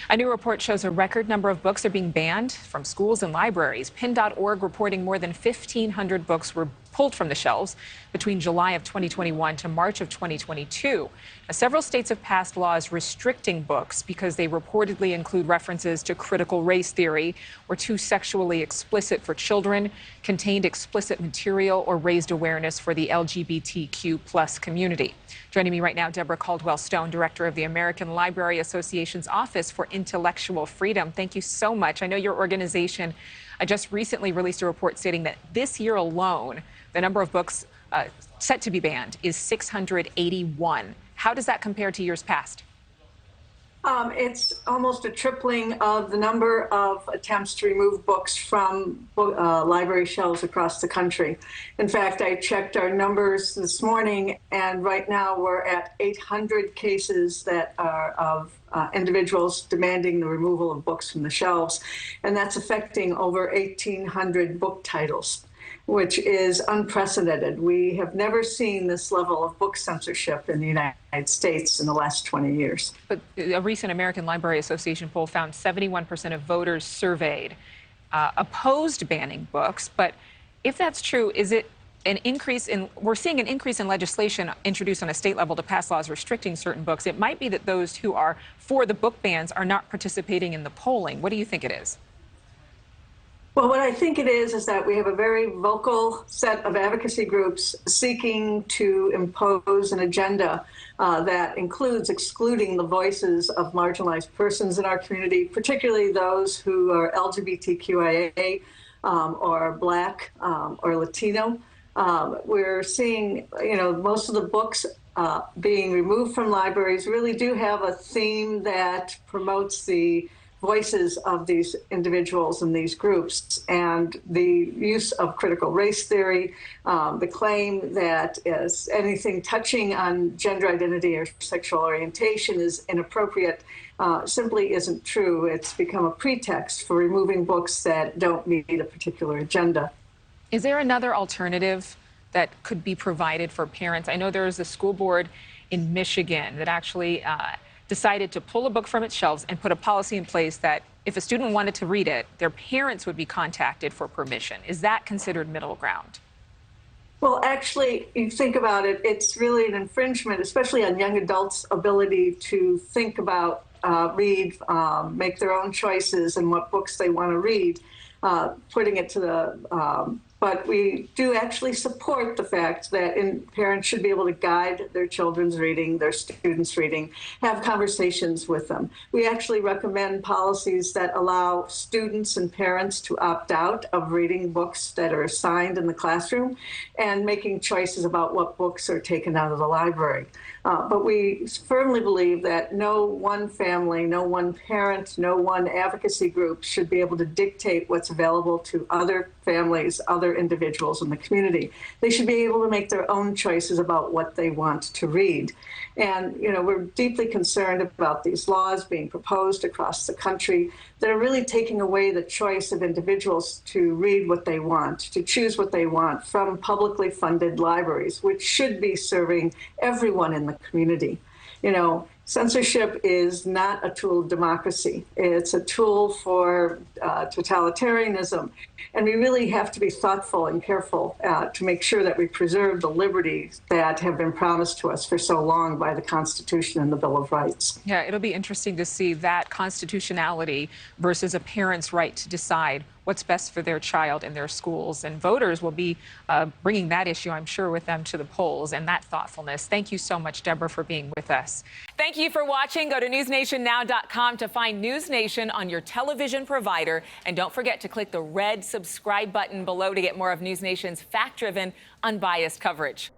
A new report shows a record number of books are being banned from schools and libraries. PIN.org reporting more than 1,500 books were pulled from the shelves between July of 2021 to March of 2022. Now, several states have passed laws restricting books because they reportedly include references to critical race theory, were too sexually explicit for children, contained explicit material, or raised awareness for the LGBTQ+ community. Joining me right now, Deborah Caldwell-Stone, director of the American Library Association's Office for Intellectual Freedom. Thank you so much. I know your organization just recently released a report stating that this year alone, the number of books set to be banned is 681. How does that compare to years past? It's almost a tripling of the number of attempts to remove books from library shelves across the country. In fact, I checked our numbers this morning, and right now we're at 800 cases that are of individuals demanding the removal of books from the shelves, and that's affecting over 1,800 book titles, which is unprecedented. We have never seen this level of book censorship in the United States in the last 20 years. But a recent American Library Association poll found 71% of voters surveyed opposed banning books. But if that's true, is it an increase in, we're seeing an increase in legislation introduced on a state level to pass laws restricting certain books. It might be that those who are for the book bans are not participating in the polling. What do you think it is? Well, what I think it is that we have a very vocal set of advocacy groups seeking to impose an agenda that includes excluding the voices of marginalized persons in our community, particularly those who are LGBTQIA or Black or Latino. We're seeing, most of the books being removed from libraries really do have a theme that promotes the voices of these individuals and these groups, and the use of critical race theory, the claim that anything touching on gender identity or sexual orientation is inappropriate, simply isn't true. It's become a pretext for removing books that don't meet a particular agenda. Is there another alternative that could be provided for parents? I know there is a school board in Michigan that actually decided to pull a book from its shelves and put a policy in place that if a student wanted to read it, their parents would be contacted for permission. Is that considered middle ground? Well, actually, you think about it, it's really an infringement, especially on young adults' ability to think about, read, make their own choices and what books they want to read, putting it to the but we do actually support the fact that parents should be able to guide their children's reading, their students' reading, have conversations with them. We actually recommend policies that allow students and parents to opt out of reading books that are assigned in the classroom and making choices about what books are taken out of the library. But we firmly believe that no one family, no one parent, no one advocacy group should be able to dictate what's available to other families, other individuals in the community. They should be able to make their own choices about what they want to read. And, we're deeply concerned about these laws being proposed across the country that are really taking away the choice of individuals to read what they want, to choose what they want from publicly funded libraries, which should be serving everyone in the community. Censorship is not a tool of democracy. It's a tool for totalitarianism. And we really have to be thoughtful and careful to make sure that we preserve the liberties that have been promised to us for so long by the Constitution and the Bill of Rights. Yeah, it'll be interesting to see that constitutionality versus a parent's right to decide what's best for their child in their schools. And voters will be bringing that issue, I'm sure, with them to the polls, and that thoughtfulness. Thank you so much, Deborah, for being with us. Thank you for watching. Go to newsnationnow.com to find NewsNation on your television provider. And don't forget to click the red subscribe button below to get more of NewsNation's fact-driven, unbiased coverage.